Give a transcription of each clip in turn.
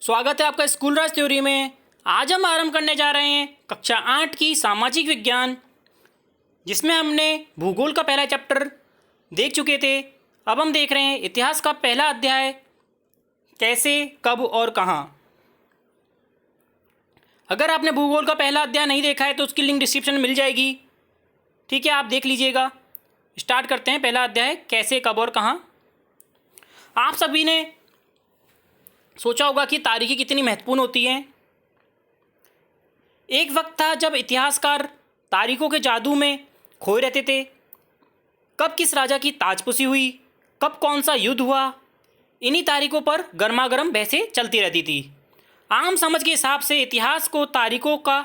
स्वागत है आपका स्कूल राज थ्योरी में। आज हम आरंभ करने जा रहे हैं कक्षा 8 की सामाजिक विज्ञान, जिसमें हमने भूगोल का पहला चैप्टर देख चुके थे। अब हम देख रहे हैं इतिहास का पहला अध्याय, कैसे, कब और कहाँ। अगर आपने भूगोल का पहला अध्याय नहीं देखा है तो उसकी लिंक डिस्क्रिप्शन में मिल जाएगी, ठीक है, आप देख लीजिएगा। स्टार्ट करते हैं पहला अध्याय, कैसे, कब और कहाँ। आप सभी ने सोचा होगा कि तारीखें कितनी महत्वपूर्ण होती हैं। एक वक्त था जब इतिहासकार तारीखों के जादू में खोए रहते थे। कब किस राजा की ताजपोशी हुई, कब कौन सा युद्ध हुआ, इन्हीं तारीखों पर गर्मागर्म बहसें चलती रहती थी। आम समझ के हिसाब से इतिहास को तारीखों का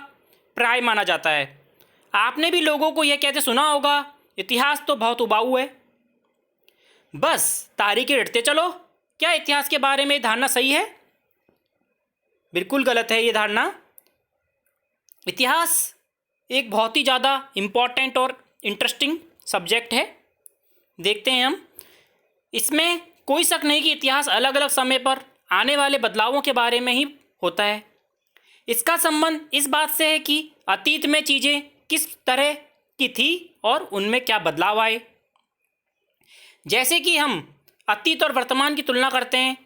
पर्याय माना जाता है। आपने भी लोगों को यह कहते सुना होगा, इतिहास तो बहुत उबाऊ है, बस तारीखें रटते चलो। क्या इतिहास के बारे में धारणा सही है? बिल्कुल गलत है ये धारणा। इतिहास एक बहुत ही ज़्यादा इम्पॉर्टेंट और इंटरेस्टिंग सब्जेक्ट है। देखते हैं हम। इसमें कोई शक नहीं कि इतिहास अलग अलग समय पर आने वाले बदलावों के बारे में ही होता है। इसका संबंध इस बात से है कि अतीत में चीज़ें किस तरह की थी और उनमें क्या बदलाव आए। जैसे कि हम अतीत और वर्तमान की तुलना करते हैं,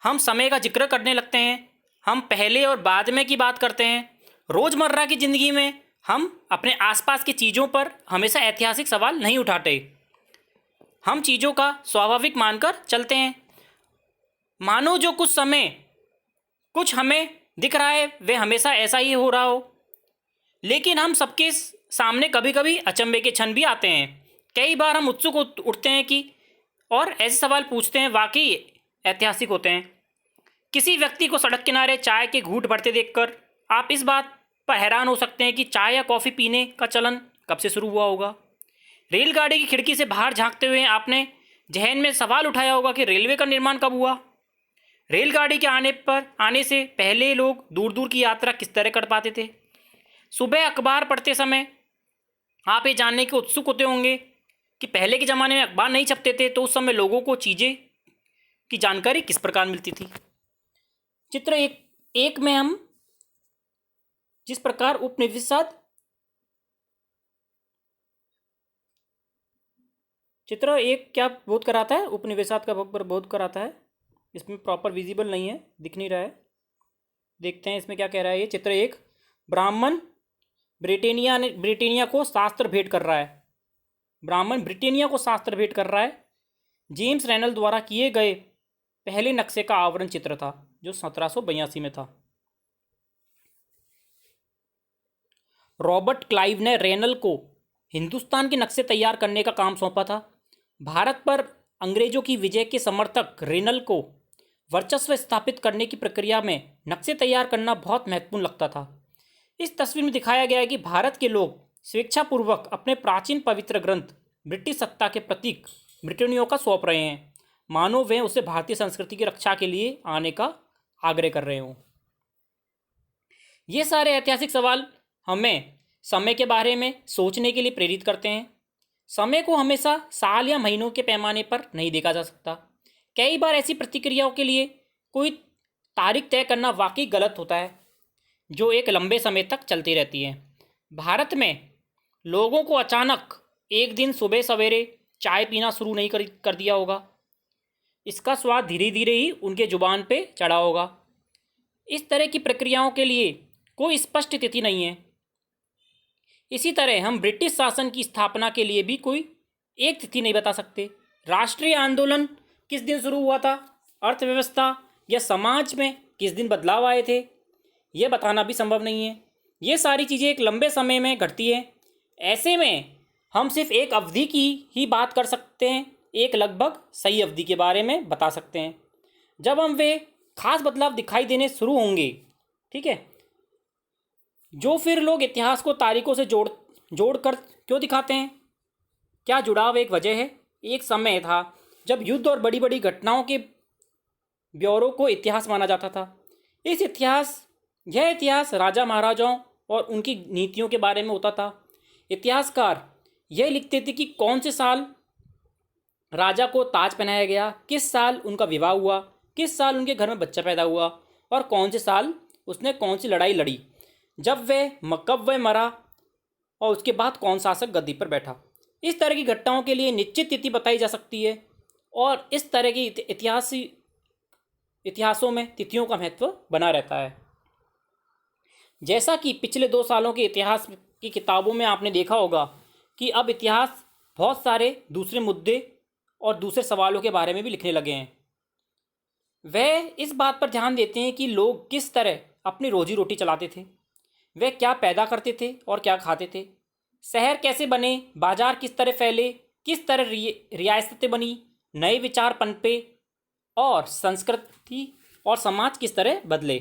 हम समय का जिक्र करने लगते हैं, हम पहले और बाद में की बात करते हैं। रोज़मर्रा की ज़िंदगी में हम अपने आसपास की चीज़ों पर हमेशा ऐतिहासिक सवाल नहीं उठाते, हम चीज़ों का स्वाभाविक मानकर चलते हैं। मानो जो कुछ हमें दिख रहा है वह हमेशा ऐसा ही हो रहा हो, लेकिन हम सबके सामने कभी कभी अचंभे के क्षण भी आते हैं। कई बार हम उत्सुक उठते हैं कि और ऐसे सवाल पूछते हैं वाकई ऐतिहासिक होते हैं। किसी व्यक्ति को सड़क किनारे चाय के घूंट भरते देखकर आप इस बात पर हैरान हो सकते हैं कि चाय या कॉफ़ी पीने का चलन कब से शुरू हुआ होगा। रेलगाड़ी की खिड़की से बाहर झांकते हुए आपने जहन में सवाल उठाया होगा कि रेलवे का निर्माण कब हुआ। रेलगाड़ी के आने से पहले लोग दूर दूर की यात्रा किस तरह कर पाते थे। सुबह अखबार पढ़ते समय आप ये जानने के उत्सुक होते होंगे कि पहले के ज़माने में अखबार नहीं छपते थे तो उस समय लोगों को चीज़ें की जानकारी किस प्रकार मिलती थी। चित्र एक में हम जिस प्रकार उपनिवेशवाद चित्र एक क्या बोध कराता है, उपनिवेशवाद का बोध कराता है। इसमें प्रॉपर विजिबल नहीं है, दिख नहीं रहा है। देखते हैं इसमें क्या कह रहा है। ये चित्र एक, ब्राह्मण ब्रिटेनिया को शास्त्र भेंट कर रहा है। ब्राह्मण ब्रिटेनिया को शास्त्र भेंट कर रहा है। जेम्स रेनल द्वारा किए गए पहले नक्शे का आवरण चित्र था जो 1782 में था। रॉबर्ट क्लाइव ने रेनल को हिंदुस्तान के नक्शे तैयार करने का काम सौंपा था। भारत पर अंग्रेजों की विजय के समर्थक रेनल को वर्चस्व स्थापित करने की प्रक्रिया में नक्शे तैयार करना बहुत महत्वपूर्ण लगता था। इस तस्वीर में दिखाया गया है कि भारत के लोग स्वेच्छापूर्वक अपने प्राचीन पवित्र ग्रंथ ब्रिटिश सत्ता के प्रतीक ब्रिटेनियों का सौंप रहे हैं, मानो वे उसे भारतीय संस्कृति की रक्षा के लिए आने का आग्रह कर रहे हों। ये सारे ऐतिहासिक सवाल हमें समय के बारे में सोचने के लिए प्रेरित करते हैं। समय को हमेशा साल या महीनों के पैमाने पर नहीं देखा जा सकता। कई बार ऐसी प्रतिक्रियाओं के लिए कोई तारीख तय करना वाकई गलत होता है जो एक लंबे समय तक चलती रहती है। भारत में लोगों को अचानक एक दिन सुबह सवेरे चाय पीना शुरू नहीं कर दिया होगा। इसका स्वाद धीरे धीरे ही उनके जुबान पे चढ़ा होगा। इस तरह की प्रक्रियाओं के लिए कोई स्पष्ट तिथि नहीं है। इसी तरह हम ब्रिटिश शासन की स्थापना के लिए भी कोई एक तिथि नहीं बता सकते। राष्ट्रीय आंदोलन किस दिन शुरू हुआ था, अर्थव्यवस्था या समाज में किस दिन बदलाव आए थे, यह बताना भी संभव नहीं है। ये सारी चीज़ें एक लंबे समय में घटती हैं। ऐसे में हम सिर्फ एक अवधि की ही बात कर सकते हैं, एक लगभग सही अवधि के बारे में बता सकते हैं। जब हम वे खास बदलाव दिखाई देने शुरू होंगे, ठीक है, जो फिर लोग इतिहास को तारीखों से जोड़ कर क्यों दिखाते हैं। क्या जुड़ाव एक वजह है। एक समय था जब युद्ध और बड़ी बड़ी घटनाओं के ब्यौरों को इतिहास माना जाता था। यह इतिहास राजा महाराजाओं और उनकी नीतियों के बारे में होता था। इतिहासकार यह लिखते थे कि कौन से साल राजा को ताज पहनाया गया, किस साल उनका विवाह हुआ, किस साल उनके घर में बच्चा पैदा हुआ और कौन से साल उसने कौन सी लड़ाई लड़ी, कब वह मरा और उसके बाद कौन शासक गद्दी पर बैठा। इस तरह की घटनाओं के लिए निश्चित तिथि बताई जा सकती है और इस तरह की इतिहासों में तिथियों का महत्व बना रहता है। जैसा कि पिछले 2 सालों के इतिहास की किताबों में आपने देखा होगा कि अब इतिहास बहुत सारे दूसरे मुद्दे और दूसरे सवालों के बारे में भी लिखने लगे हैं। वह इस बात पर ध्यान देते हैं कि लोग किस तरह अपनी रोजी रोटी चलाते थे, वे क्या पैदा करते थे और क्या खाते थे, शहर कैसे बने, बाजार किस तरह फैले, किस तरह रियासतें बनी, नए विचार पनपे और संस्कृति और समाज किस तरह बदले।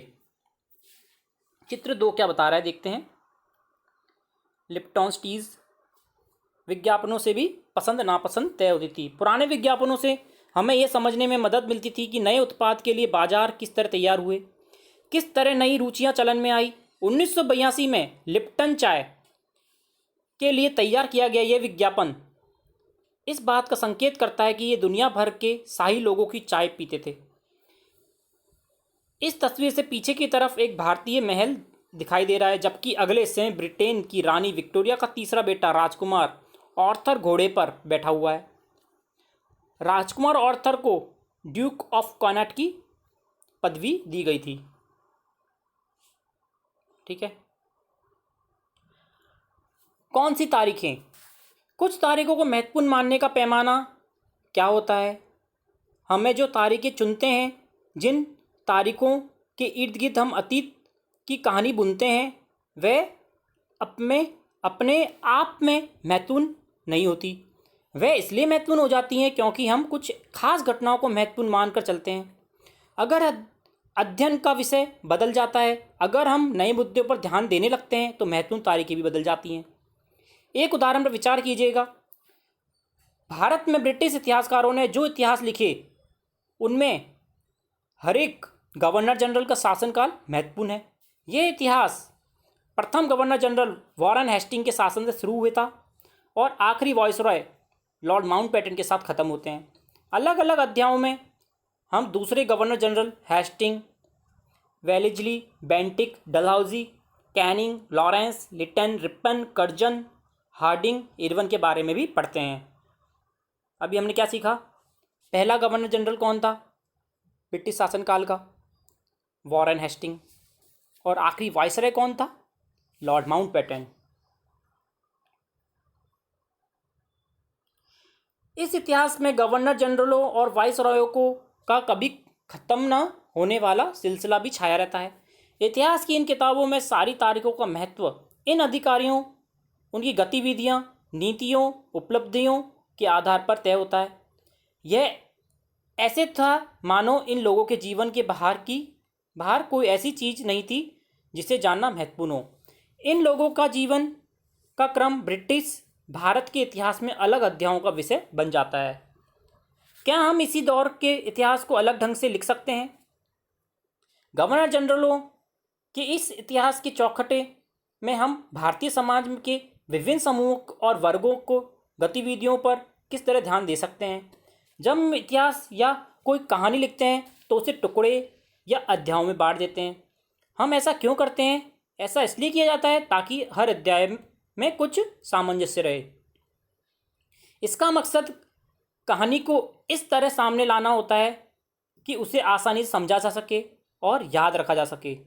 चित्र 2 क्या बता रहा है देखते हैं। लिप्टॉन टीज विज्ञापनों से भी पसंद नापसंद तय होती थी। पुराने विज्ञापनों से हमें यह समझने में मदद मिलती थी कि नए उत्पाद के लिए बाजार किस तरह तैयार हुए, किस तरह नई रुचियां चलन में आई। 1982 में लिप्टन चाय के लिए तैयार किया गया यह विज्ञापन इस बात का संकेत करता है कि ये दुनिया भर के शाही लोगों की चाय पीते थे। इस तस्वीर से पीछे की तरफ एक भारतीय महल दिखाई दे रहा है, जबकि अगले हिस्से में ब्रिटेन की रानी विक्टोरिया का तीसरा बेटा राजकुमार आर्थर घोड़े पर बैठा हुआ है। राजकुमार आर्थर को ड्यूक ऑफ कॉनट की पदवी दी गई थी। ठीक है, कौन सी तारीखें? कुछ तारीखों को महत्वपूर्ण मानने का पैमाना क्या होता है? हमें जो तारीखें चुनते हैं, जिन तारीखों के इर्द गिर्द हम अतीत की कहानी बुनते हैं, वह अपने आप में महत्वपूर्ण नहीं होती। वह इसलिए महत्वपूर्ण हो जाती हैं क्योंकि हम कुछ खास घटनाओं को महत्वपूर्ण मानकर चलते हैं। अगर अध्ययन का विषय बदल जाता है, अगर हम नए मुद्दों पर ध्यान देने लगते हैं, तो महत्वपूर्ण तारीखें भी बदल जाती हैं। एक उदाहरण पर विचार कीजिएगा। भारत में ब्रिटिश इतिहासकारों ने जो इतिहास लिखे, उनमें हर एक गवर्नर जनरल का शासनकाल महत्वपूर्ण है। यह इतिहास प्रथम गवर्नर जनरल वॉरेन हेस्टिंग के शासन से शुरू हुआ था और आखिरी वायसरॉय लॉर्ड माउंटबेटन के साथ खत्म होते हैं। अलग अलग अध्यायों में हम दूसरे governor general Hastings, Wellesley, Bentinck, Dalhousie, Canning, Lawrence, Lytton, Ripon, Curzon, Hardinge, Irwin के बारे में भी पढ़ते हैं। अभी हमने क्या सीखा? पहला गवर्नर जनरल कौन था ब्रिटिश शासनकाल का? Warren Hastings. और आखिरी वायसरॉय कौन था? Lord Mountbatten. इस इतिहास में गवर्नर जनरलों और वायसरॉयों का कभी खत्म न होने वाला सिलसिला भी छाया रहता है। इतिहास की इन किताबों में सारी तारीखों का महत्व इन अधिकारियों, उनकी गतिविधियां, नीतियों, उपलब्धियों के आधार पर तय होता है। यह ऐसे था मानो इन लोगों के जीवन के बाहर कोई ऐसी चीज नहीं थी जिसे जानना महत्वपूर्ण हो। इन लोगों का जीवन का क्रम ब्रिटिश भारत के इतिहास में अलग अध्यायों का विषय बन जाता है। क्या हम इसी दौर के इतिहास को अलग ढंग से लिख सकते हैं? गवर्नर जनरलों के इस इतिहास के चौखटे में हम भारतीय समाज के विभिन्न समूहों और वर्गों को गतिविधियों पर किस तरह ध्यान दे सकते हैं? जब हम इतिहास या कोई कहानी लिखते हैं तो उसे टुकड़े या अध्यायों में बांट देते हैं। हम ऐसा क्यों करते हैं? ऐसा इसलिए किया जाता है ताकि हर अध्याय में कुछ सामंजस्य रहे। इसका मकसद कहानी को इस तरह सामने लाना होता है कि उसे आसानी से समझा जा सके और याद रखा जा सके।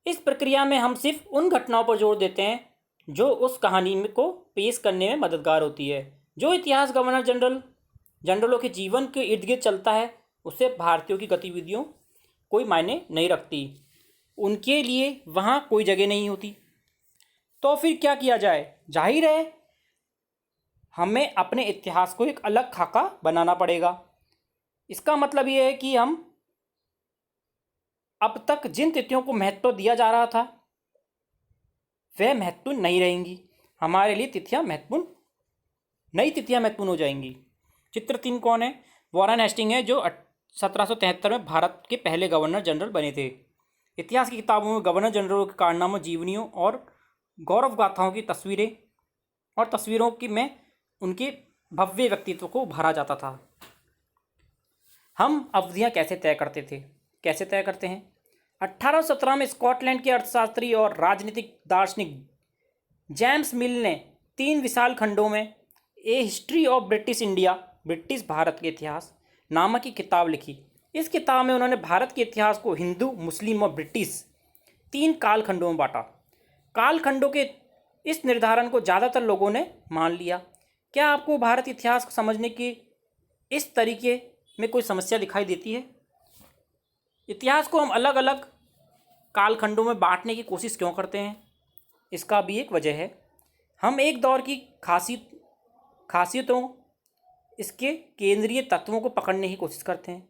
इस प्रक्रिया में हम सिर्फ उन घटनाओं पर जोर देते हैं जो उस कहानी को पेश करने में मददगार होती है। जो इतिहास गवर्नर जनरलों के जीवन के इर्द गिर्द चलता है, उससे भारतीयों की गतिविधियों कोई मायने नहीं रखती, उनके लिए वहाँ कोई जगह नहीं होती। तो फिर क्या किया जाए? जाहिर है हमें अपने इतिहास को एक अलग खाका बनाना पड़ेगा। इसका मतलब ये है कि हम अब तक जिन तिथियों को महत्व दिया जा रहा था वह महत्वपूर्ण नहीं रहेंगी। हमारे लिए नई तिथियां महत्वपूर्ण हो जाएंगी। चित्र 3 कौन है? वॉरेन हेस्टिंग है, जो 1773 में भारत के पहले गवर्नर जनरल बने थे। इतिहास की किताबों में गवर्नर जनरलों के कारनामों, जीवनियों और गौरव गाथाओं की तस्वीरों में उनके भव्य व्यक्तित्व को उभारा जाता था। हम अवधियां कैसे तय करते हैं? 1817 में स्कॉटलैंड के अर्थशास्त्री और राजनीतिक दार्शनिक जेम्स मिल ने 3 विशाल खंडों में a history of British India, British Bharat के इतिहास नामक की किताब लिखी। इस किताब में उन्होंने भारत के इतिहास को हिंदू, मुस्लिम और ब्रिटिश 3 कालखंडों में बांटा। कालखंडों के इस निर्धारण को ज़्यादातर लोगों ने मान लिया। क्या आपको भारत इतिहास को समझने की इस तरीके में कोई समस्या दिखाई देती है? इतिहास को हम अलग अलग कालखंडों में बांटने की कोशिश क्यों करते हैं? इसका भी एक वजह है। हम एक दौर की खासियतों, इसके केंद्रीय तत्वों को पकड़ने की कोशिश करते हैं।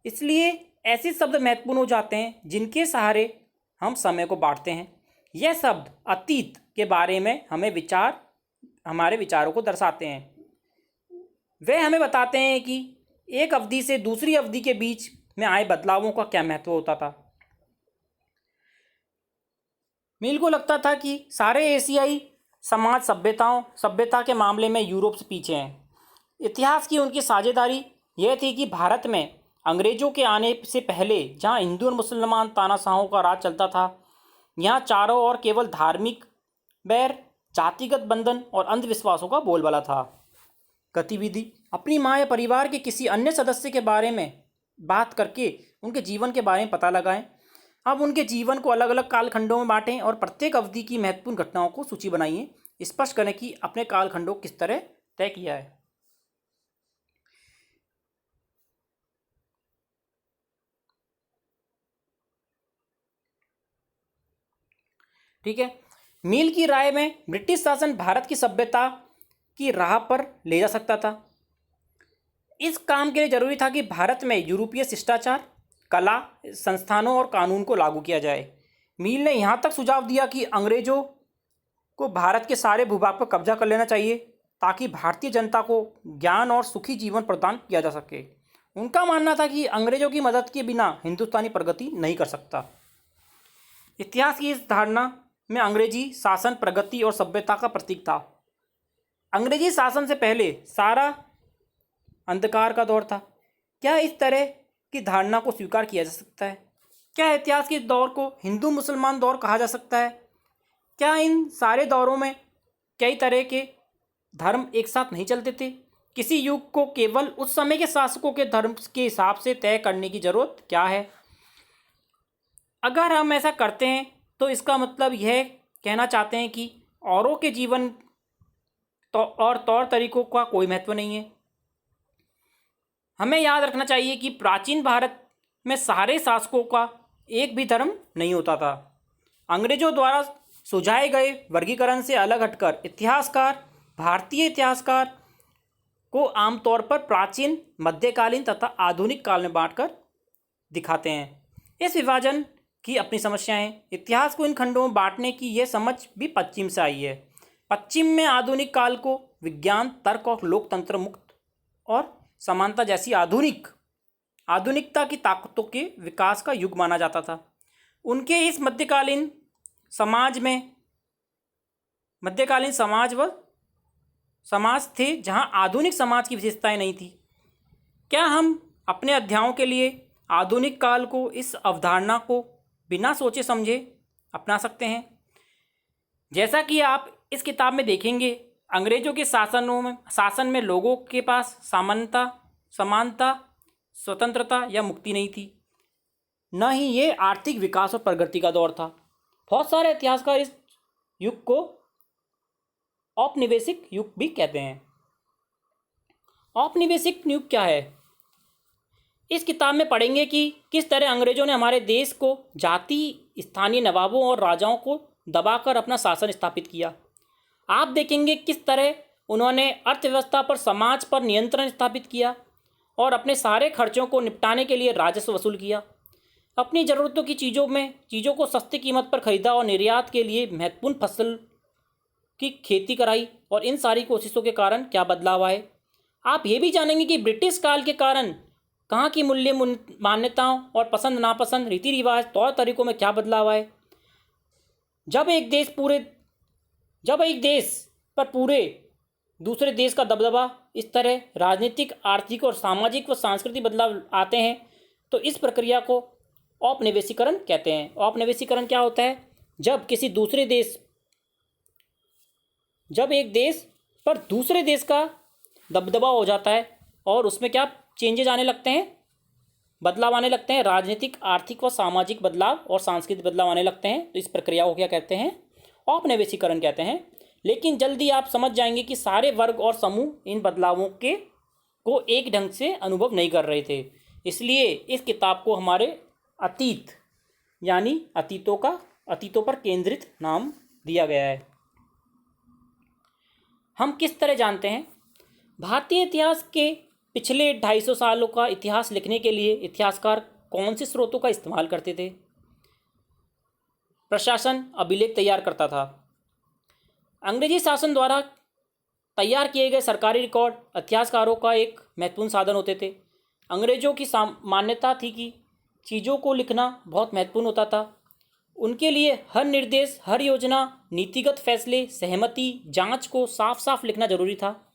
इसलिए ऐसे शब्द महत्वपूर्ण हो जाते हैं जिनके सहारे हम समय को बांटते हैं। यह शब्द अतीत के बारे में हमारे विचारों को दर्शाते हैं। वे हमें बताते हैं कि एक अवधि से दूसरी अवधि के बीच में आए बदलावों का क्या महत्व होता था। मिल को लगता था कि सारे एशियाई समाज सभ्यता के मामले में यूरोप से पीछे हैं। इतिहास की उनकी साझेदारी यह थी कि भारत में अंग्रेजों के आने से पहले जहां हिंदू और मुसलमान तानाशाहों का राज चलता था, यहाँ चारों ओर केवल धार्मिक बैर, जातिगत बंधन और अंधविश्वासों का बोलबाला था। गतिविधि अपनी माँ या परिवार के किसी अन्य सदस्य के बारे में बात करके उनके जीवन के बारे में पता लगाएं। अब उनके जीवन को अलग अलग कालखंडों में बांटें और प्रत्येक अवधि की महत्वपूर्ण घटनाओं को सूची बनाइए। स्पष्ट करें कि अपने कालखंडों किस तरह तय किया है। ठीक है। मील की राय में ब्रिटिश शासन भारत की सभ्यता की राह पर ले जा सकता था। इस काम के लिए जरूरी था कि भारत में यूरोपीय शिष्टाचार, कला, संस्थानों और कानून को लागू किया जाए। मील ने यहाँ तक सुझाव दिया कि अंग्रेजों को भारत के सारे भूभाग पर कब्जा कर लेना चाहिए ताकि भारतीय जनता को ज्ञान और सुखी जीवन प्रदान किया जा सके। उनका मानना था कि अंग्रेजों की मदद के बिना हिंदुस्तानी प्रगति नहीं कर सकता। इतिहास की इस धारणा में अंग्रेजी शासन प्रगति और सभ्यता का प्रतीक था। अंग्रेजी शासन से पहले सारा अंधकार का दौर था। क्या इस तरह की धारणा को स्वीकार किया जा सकता है? क्या इतिहास के दौर को हिंदू मुसलमान दौर कहा जा सकता है? क्या इन सारे दौरों में कई तरह के धर्म एक साथ नहीं चलते थे? किसी युग को केवल उस समय के शासकों के धर्म के हिसाब से तय करने की जरूरत क्या है? अगर हम ऐसा करते हैं तो इसका मतलब यह कहना चाहते हैं कि औरों के जीवन और तौर तरीकों का कोई महत्व नहीं है। हमें याद रखना चाहिए कि प्राचीन भारत में सारे शासकों का एक भी धर्म नहीं होता था। अंग्रेजों द्वारा सुझाए गए वर्गीकरण से अलग हटकर इतिहासकार भारतीय इतिहासकार को आमतौर पर प्राचीन, मध्यकालीन तथा आधुनिक काल में बांटकर दिखाते हैं। इस विभाजन की अपनी समस्याएं हैं। इतिहास को इन खंडों में बांटने की यह समझ भी पश्चिम से आई है। पश्चिम में आधुनिक काल को विज्ञान, तर्क और लोकतंत्र मुक्त और समानता जैसी आधुनिकता की ताकतों के विकास का युग माना जाता था। उनके इस मध्यकालीन समाज थे जहां आधुनिक समाज की विशेषताएं नहीं थी। क्या हम अपने अध्यायों के लिए आधुनिक काल को, इस अवधारणा को बिना सोचे समझे अपना सकते हैं? जैसा कि आप इस किताब में देखेंगे, अंग्रेजों के शासन में लोगों के पास समानता, स्वतंत्रता या मुक्ति नहीं थी। न ही ये आर्थिक विकास और प्रगति का दौर था। बहुत सारे इतिहासकार इस युग को औपनिवेशिक युग भी कहते हैं। औपनिवेशिक युग क्या है? इस किताब में पढ़ेंगे कि किस तरह अंग्रेजों ने हमारे देश को जाति, स्थानीय नवाबों और राजाओं को दबाकर अपना शासन स्थापित किया। आप देखेंगे किस तरह उन्होंने अर्थव्यवस्था पर, समाज पर नियंत्रण स्थापित किया और अपने सारे खर्चों को निपटाने के लिए राजस्व वसूल किया। अपनी ज़रूरतों की चीज़ों को सस्ती कीमत पर खरीदा और निर्यात के लिए महत्वपूर्ण फसल की खेती कराई। और इन सारी कोशिशों के कारण क्या बदलाव आए? आप ये भी जानेंगे कि ब्रिटिश काल के कारण कहाँ की मूल्य मान्यताओं और पसंद नापसंद, रीति रिवाज, तौर तरीकों में क्या बदलाव आए। जब एक देश पर पूरे दूसरे देश का दबदबा, इस तरह राजनीतिक, आर्थिक और सामाजिक व सांस्कृतिक बदलाव आते हैं तो इस प्रक्रिया को औपनिवेशीकरण कहते हैं। औपनिवेशीकरण क्या होता है? जब एक देश पर दूसरे देश का दबदबा हो जाता है और उसमें क्या चेंजेज आने लगते हैं, बदलाव आने लगते हैं, राजनीतिक, आर्थिक व सामाजिक बदलाव और सांस्कृतिक बदलाव आने लगते हैं, तो इस प्रक्रिया को क्या कहते हैं? औपनिवेशीकरण कहते हैं। लेकिन जल्दी आप समझ जाएंगे कि सारे वर्ग और समूह इन बदलावों को एक ढंग से अनुभव नहीं कर रहे थे। इसलिए इस किताब को हमारे अतीत यानी अतीतों पर केंद्रित नाम दिया गया है। हम किस तरह जानते हैं? भारतीय इतिहास के पिछले 250 सालों का इतिहास लिखने के लिए इतिहासकार कौन से स्रोतों का इस्तेमाल करते थे? प्रशासन अभिलेख तैयार करता था। अंग्रेजी शासन द्वारा तैयार किए गए सरकारी रिकॉर्ड इतिहासकारों का एक महत्वपूर्ण साधन होते थे। अंग्रेजों की मान्यता थी कि चीज़ों को लिखना बहुत महत्वपूर्ण होता था। उनके लिए हर निर्देश, हर योजना, नीतिगत फैसले, सहमति, जांच को साफ साफ लिखना जरूरी था।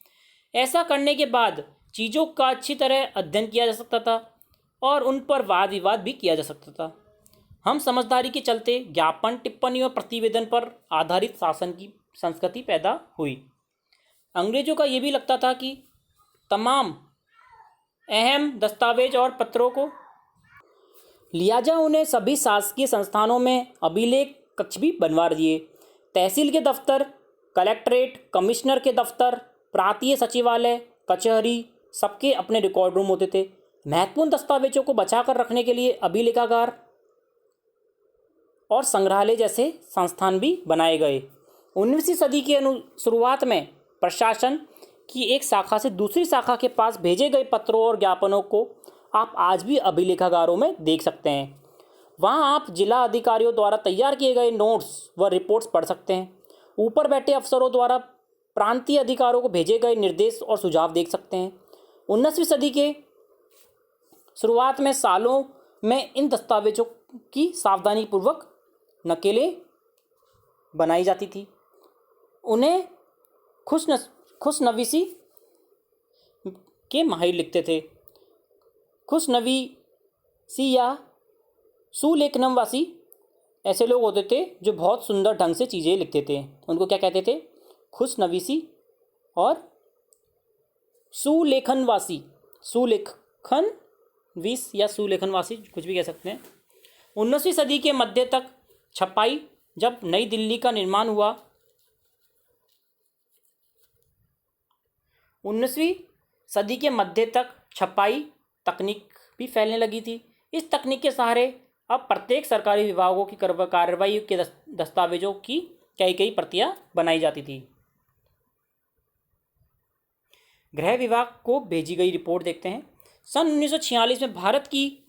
ऐसा करने के बाद चीज़ों का अच्छी तरह अध्ययन किया जा सकता था और उन पर वाद विवाद भी किया जा सकता था। हम समझदारी के चलते ज्ञापन, टिप्पणी और प्रतिवेदन पर आधारित शासन की संस्कृति पैदा हुई। अंग्रेजों का ये भी लगता था कि तमाम अहम दस्तावेज और पत्रों को लिहाजा उन्हें सभी शासकीय संस्थानों में अभिलेख कक्ष भी बनवा दिए। तहसील के दफ्तर, कलेक्ट्रेट, कमिश्नर के दफ्तर, प्रांतीय सचिवालय, कचहरी, सबके अपने रिकॉर्ड रूम होते थे। महत्वपूर्ण दस्तावेजों को बचाकर रखने के लिए अभिलेखागार और संग्रहालय जैसे संस्थान भी बनाए गए। 19वीं सदी की शुरुआत में प्रशासन की एक शाखा से दूसरी शाखा के पास भेजे गए पत्रों और ज्ञापनों को आप आज भी अभिलेखागारों में देख सकते हैं। वहां आप जिला अधिकारियों द्वारा तैयार किए गए नोट्स व रिपोर्ट्स पढ़ सकते हैं। ऊपर बैठे अफसरों द्वारा प्रांतीय अधिकारियों को भेजे गए निर्देश और सुझाव देख सकते हैं। 19वीं सदी के शुरुआत में सालों में इन दस्तावेजों की सावधानीपूर्वक नकेलें बनाई जाती थी। उन्हें खुशनवीसी के माहिर लिखते थे। खुशनवीसी या सुलेखनवासी ऐसे लोग होते थे जो बहुत सुंदर ढंग से चीज़ें लिखते थे। उनको क्या कहते थे? खुशनवीसी और सुलेखनवासी। सुलेखनवीस या सुलेखनवासी कुछ भी कह सकते हैं। 19वीं सदी के मध्य तक छपाई, जब नई दिल्ली का निर्माण हुआ, 19वीं सदी के मध्य तक छपाई तकनीक भी फैलने लगी थी। इस तकनीक के सहारे अब प्रत्येक सरकारी विभागों की कार्रवाई के दस्तावेजों की कई प्रतियां बनाई जाती थी। गृह विभाग को भेजी गई रिपोर्ट देखते हैं। सन 1946 में भारत की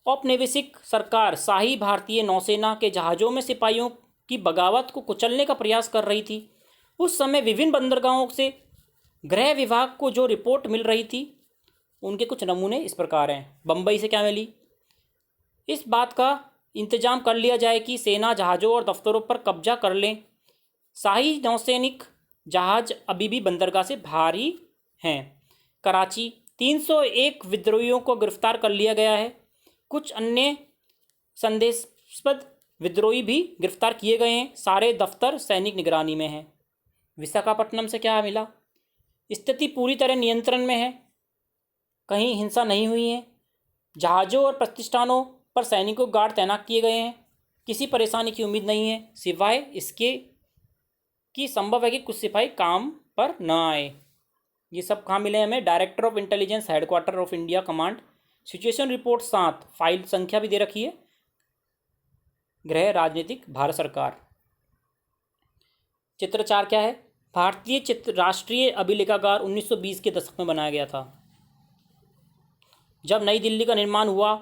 औपनिवेशिक सरकार शाही भारतीय नौसेना के जहाज़ों में सिपाहियों की बगावत को कुचलने का प्रयास कर रही थी। उस समय विभिन्न बंदरगाहों से गृह विभाग को जो रिपोर्ट मिल रही थी उनके कुछ नमूने इस प्रकार हैं। बम्बई से क्या मिली? इस बात का इंतजाम कर लिया जाए कि सेना जहाज़ों और दफ्तरों पर कब्जा कर लें। शाही नौसैनिक जहाज़ अभी भी बंदरगाह से बाहर ही हैं। कराची, 301 विद्रोहियों को गिरफ्तार कर लिया गया है। कुछ अन्य संदेहास्पद विद्रोही भी गिरफ्तार किए गए हैं। सारे दफ्तर सैनिक निगरानी में हैं। विशाखापट्टनम से क्या मिला? स्थिति पूरी तरह नियंत्रण में है, कहीं हिंसा नहीं हुई है। जहाज़ों और प्रतिष्ठानों पर सैनिकों गार्ड तैनात किए गए हैं। किसी परेशानी की उम्मीद नहीं है, सिवाय इसके कि संभव है कि कुछ सिपाही काम पर न आए। ये सब कहाँ मिले हमें? Director of intelligence, headquarter of India command, situation report 7, file संख्या भी दे रखी है। गृह राजनीतिक भारत सरकार। चित्र 4 क्या है? भारतीय राष्ट्रीय अभिलेखागार 1920 के दशक में बनाया गया था। जब नई दिल्ली का निर्माण हुआ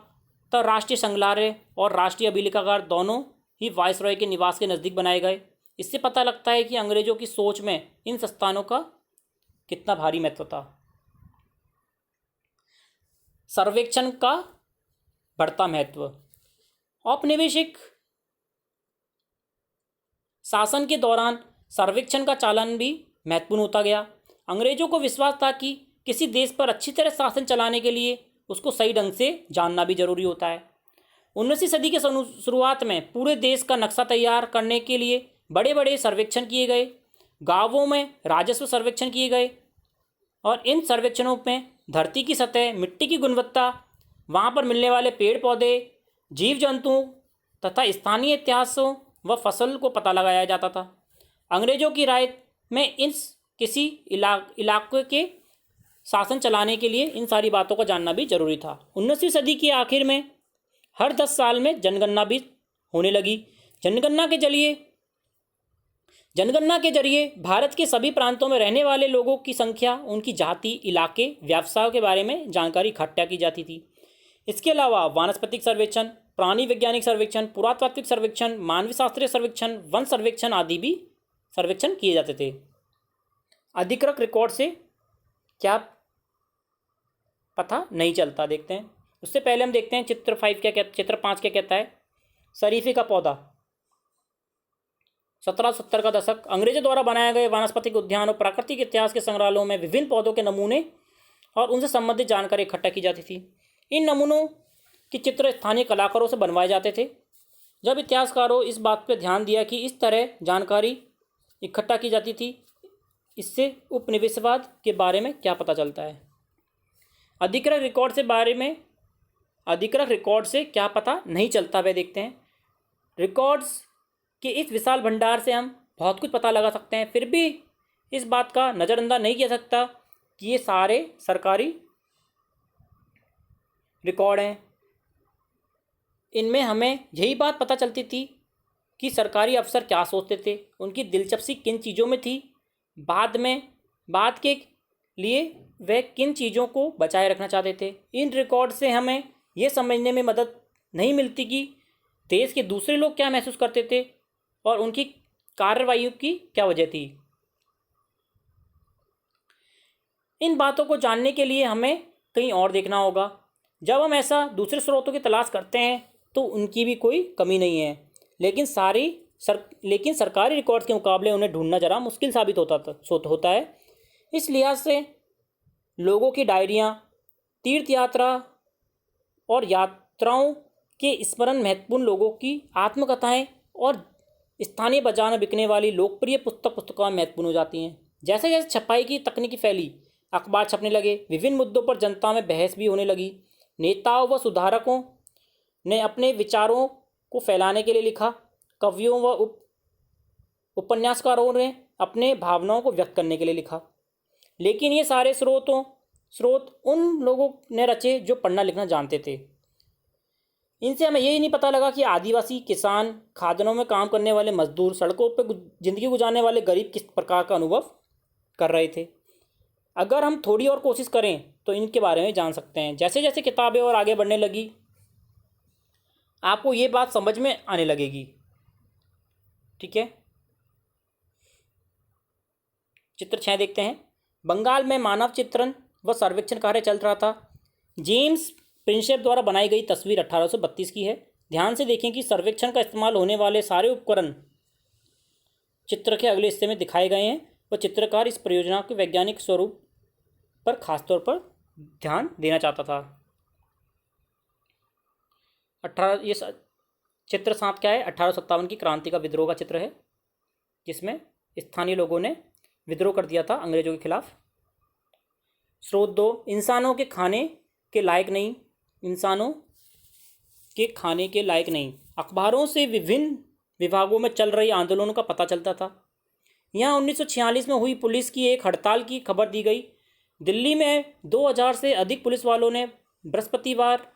तब राष्ट्रीय संग्रहालय और राष्ट्रीय अभिलेखागार दोनों ही वायसरॉय के निवास के नज़दीक बनाए गए। इससे पता लगता है कि अंग्रेजों की सोच में इन संस्थानों का कितना भारी महत्व था। सर्वेक्षण का बढ़ता महत्व। औपनिवेशिक शासन के दौरान सर्वेक्षण का चालन भी महत्वपूर्ण होता गया। अंग्रेजों को विश्वास था कि किसी देश पर अच्छी तरह शासन चलाने के लिए उसको सही ढंग से जानना भी जरूरी होता है। 19वीं सदी के शुरुआत में पूरे देश का नक्शा तैयार करने के लिए बड़े बड़े सर्वेक्षण किए गए। गांवों में राजस्व सर्वेक्षण किए गए और इन सर्वेक्षणों में धरती की सतह, मिट्टी की गुणवत्ता, वहाँ पर मिलने वाले पेड़ पौधे, जीव जंतुओं तथा स्थानीय इतिहासों व फसल को पता लगाया जाता था। अंग्रेजों की राय में इस किसी इलाके के शासन चलाने के लिए इन सारी बातों को जानना भी जरूरी था। 19वीं सदी के आखिर में हर 10 साल में जनगणना भी होने लगी। जनगणना के जरिए भारत के सभी प्रांतों में रहने वाले लोगों की संख्या, उनकी जाति, इलाके, व्यवसायों के बारे में जानकारी इकट्ठा की जाती थी। इसके अलावा वानस्पतिक सर्वेक्षण, प्राणी वैज्ञानिक सर्वेक्षण, पुरातात्विक सर्वेक्षण, मानवीय शास्त्रीय सर्वेक्षण, वन सर्वेक्षण आदि भी सर्वेक्षण किए जाते थे। अधिकृत रिकॉर्ड से क्या पता नहीं चलता, देखते हैं। उससे पहले हम देखते हैं चित्र 5 क्या कहता है। शरीफे का पौधा। 1770 का दशक। अंग्रेजों द्वारा बनाए गए वानस्पतिक उद्यान और प्राकृतिक इतिहास के संग्रहालयों में विभिन्न पौधों के नमूने और उनसे संबंधित जानकारी इकट्ठा की जाती थी। इन नमूनों के चित्र स्थानीय कलाकारों से बनवाए जाते थे। जब इतिहासकारों इस बात पर ध्यान दिया कि इस तरह जानकारी इकट्ठा की जाती थी, इससे उपनिवेशवाद के बारे में क्या पता चलता है। अधिकृत रिकॉर्ड से क्या पता नहीं चलता, वह देखते हैं। रिकॉर्ड्स के इस विशाल भंडार से हम बहुत कुछ पता लगा सकते हैं, फिर भी इस बात का नज़रअंदाज नहीं किया सकता कि ये सारे सरकारी रिकॉर्ड हैं। इनमें हमें यही बात पता चलती थी कि सरकारी अफसर क्या सोचते थे, उनकी दिलचस्पी किन चीज़ों में थी, बाद के लिए वे किन चीज़ों को बचाए रखना चाहते थे। इन रिकॉर्ड से हमें यह समझने में मदद नहीं मिलती कि देश के दूसरे लोग क्या महसूस करते थे और उनकी कार्रवाइयों की क्या वजह थी। इन बातों को जानने के लिए हमें कहीं और देखना होगा। जब हम ऐसा दूसरे स्रोतों की तलाश करते हैं तो उनकी भी कोई कमी नहीं है, लेकिन सरकारी रिकॉर्ड्स के मुकाबले उन्हें ढूंढना ज़रा मुश्किल साबित होता है। इस लिहाज से लोगों की डायरियाँ, तीर्थ यात्रा और यात्राओं के स्मरण, महत्वपूर्ण लोगों की आत्मकथाएं और स्थानीय बाजार में बिकने वाली लोकप्रिय पुस्तकें महत्वपूर्ण हो जाती हैं। जैसे जैसे छपाई की तकनीकी फैली, अखबार छपने लगे, विभिन्न मुद्दों पर जनता में बहस भी होने लगी। नेताओं व सुधारकों ने अपने विचारों को फैलाने के लिए लिखा। कवियों व उपन्यासकारों ने अपने भावनाओं को व्यक्त करने के लिए लिखा। लेकिन ये सारे स्रोत उन लोगों ने रचे जो पढ़ना लिखना जानते थे। इनसे हमें यही नहीं पता लगा कि आदिवासी, किसान, खादानों में काम करने वाले मजदूर, सड़कों पर जिंदगी गुजारने वाले गरीब किस प्रकार का अनुभव कर रहे थे। अगर हम थोड़ी और कोशिश करें तो इनके बारे में जान सकते हैं। जैसे जैसे किताबें और आगे बढ़ने लगी, आपको ये बात समझ में आने लगेगी। ठीक है, चित्र 6 देखते हैं। बंगाल में मानव चित्रण व सर्वेक्षण कार्य चल रहा था। जेम्स प्रिंसेप द्वारा बनाई गई तस्वीर 1832 की है। ध्यान से देखें कि सर्वेक्षण का इस्तेमाल होने वाले सारे उपकरण चित्र के अगले हिस्से में दिखाए गए हैं व चित्रकार इस परियोजना के वैज्ञानिक स्वरूप पर खासतौर पर ध्यान देना चाहता था। ये चित्र 7 क्या है? 1857 की क्रांति का विद्रोह का चित्र है, जिसमें स्थानीय लोगों ने विद्रोह कर दिया था अंग्रेजों के खिलाफ। स्रोत 2, इंसानों के खाने के लायक नहीं। अखबारों से विभिन्न विभागों में चल रही आंदोलनों का पता चलता था। यहाँ 1946 में हुई पुलिस की एक हड़ताल की खबर दी गई। दिल्ली में 2000 से अधिक पुलिस वालों ने बृहस्पतिवार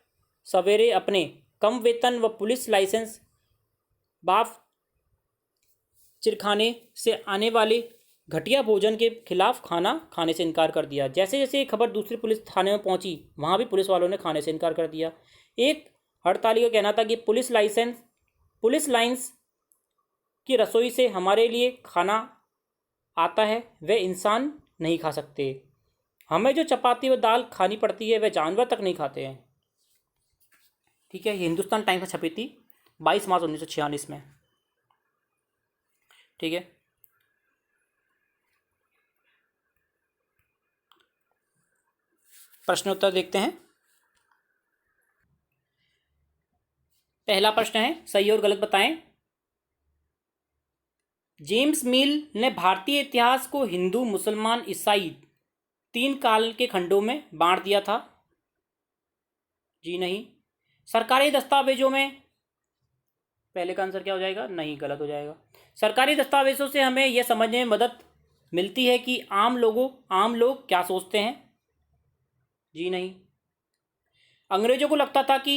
सवेरे अपने कम वेतन व पुलिस लाइसेंस बाफ चिरखाने से आने वाले घटिया भोजन के खिलाफ खाना खाने से इनकार कर दिया। जैसे जैसे ये खबर दूसरी पुलिस थाने में पहुंची, वहां भी पुलिस वालों ने खाने से इनकार कर दिया। एक हड़ताली का कहना था कि पुलिस लाइंस की रसोई से हमारे लिए खाना आता है, वह इंसान नहीं खा सकते। हमें जो चपाती व दाल खानी पड़ती है वह जानवर तक नहीं खाते हैं। ठीक है, ये हिंदुस्तान टाइम्स में छपी थी 22 मार्च 1946 में। ठीक है, प्रश्न उत्तर देखते हैं। पहला प्रश्न है, सही और गलत बताएं। जेम्स मिल ने भारतीय इतिहास को हिंदू, मुसलमान, ईसाई 3 काल के खंडों में बांट दिया था। जी नहीं। सरकारी दस्तावेजों में, पहले का आंसर क्या हो जाएगा? नहीं, गलत हो जाएगा। सरकारी दस्तावेजों से हमें यह समझने में मदद मिलती है कि आम लोग क्या सोचते हैं। जी नहीं। अंग्रेजों को लगता था कि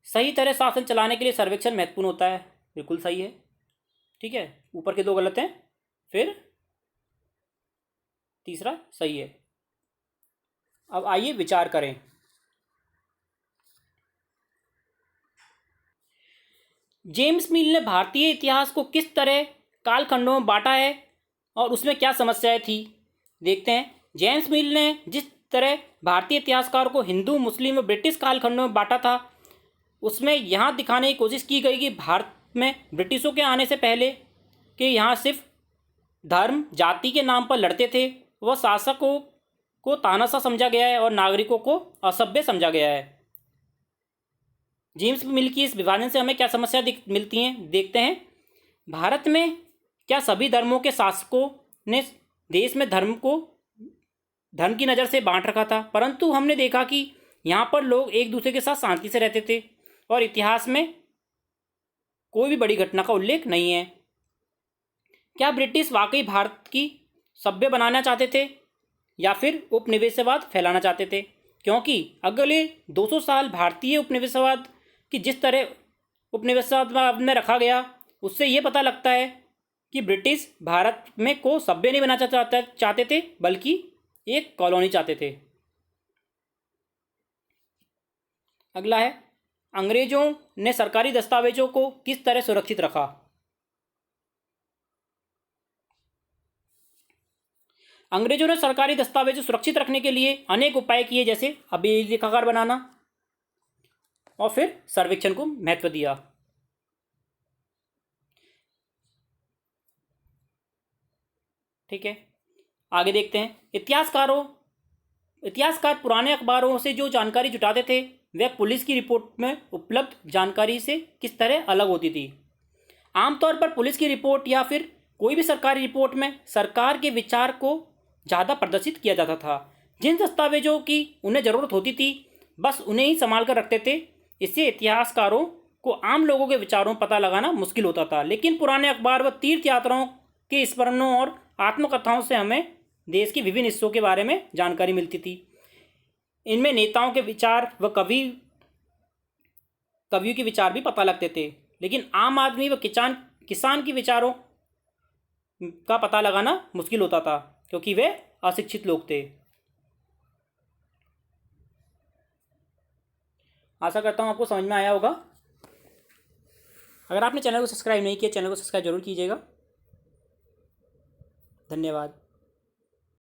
सही तरह शासन चलाने के लिए सर्वेक्षण महत्वपूर्ण होता है। बिल्कुल सही है। ठीक है, ऊपर के 2 गलत हैं, फिर तीसरा सही है। अब आइए विचार करें। जेम्स मिल ने भारतीय इतिहास को किस तरह कालखंडों में बांटा है और उसमें क्या समस्याएं थी, देखते हैं। जेम्स मिल ने जिस तरह भारतीय इतिहासकार को हिंदू, मुस्लिम और ब्रिटिश कालखंडों में बांटा था, उसमें यहाँ दिखाने की कोशिश की गई कि भारत में ब्रिटिशों के आने से पहले कि यहाँ सिर्फ धर्म, जाति के नाम पर लड़ते थे, वह शासकों को तानाशाह समझा गया है और नागरिकों को असभ्य समझा गया है। जेम्स मिल की इस विभाजन से हमें क्या समस्या मिलती हैं, देखते हैं। भारत में क्या सभी धर्मों के शासकों ने देश में धर्म की नज़र से बांट रखा था, परंतु हमने देखा कि यहाँ पर लोग एक दूसरे के साथ शांति से रहते थे और इतिहास में कोई भी बड़ी घटना का उल्लेख नहीं है। क्या ब्रिटिश वाकई भारत की सभ्य बनाना चाहते थे या फिर उपनिवेशवाद फैलाना चाहते थे? क्योंकि अगले 200 साल भारतीय उपनिवेशवाद की जिस तरह उपनिवेशवाद में रखा गया, उससे ये पता लगता है कि ब्रिटिश भारत में को सभ्य नहीं बनाना चाहते थे, बल्कि एक कॉलोनी चाहते थे। अगला है, अंग्रेजों ने सरकारी दस्तावेजों को किस तरह सुरक्षित रखा? अंग्रेजों ने सरकारी दस्तावेज सुरक्षित रखने के लिए अनेक उपाय किए, जैसे अभिलेखागार बनाना और फिर सर्वेक्षण को महत्व दिया। ठीक है, आगे देखते हैं। इतिहासकार पुराने अखबारों से जो जानकारी जुटाते थे, वह पुलिस की रिपोर्ट में उपलब्ध जानकारी से किस तरह अलग होती थी? आमतौर पर पुलिस की रिपोर्ट या फिर कोई भी सरकारी रिपोर्ट में सरकार के विचार को ज़्यादा प्रदर्शित किया जाता था। जिन दस्तावेजों की उन्हें ज़रूरत होती थी, बस उन्हें ही संभाल कर रखते थे। इससे इतिहासकारों को आम लोगों के विचारों पता लगाना मुश्किल होता था। लेकिन पुराने अखबार व तीर्थ यात्राओं के स्मरणों और आत्मकथाओं से हमें देश के विभिन्न हिस्सों के बारे में जानकारी मिलती थी। इनमें नेताओं के विचार व कवियों के विचार भी पता लगते थे, लेकिन आम आदमी व किसान के विचारों का पता लगाना मुश्किल होता था, क्योंकि वे अशिक्षित लोग थे। आशा करता हूँ आपको समझ में आया होगा। अगर आपने चैनल को सब्सक्राइब नहीं किया, चैनल को सब्सक्राइब जरूर कीजिएगा। धन्यवाद।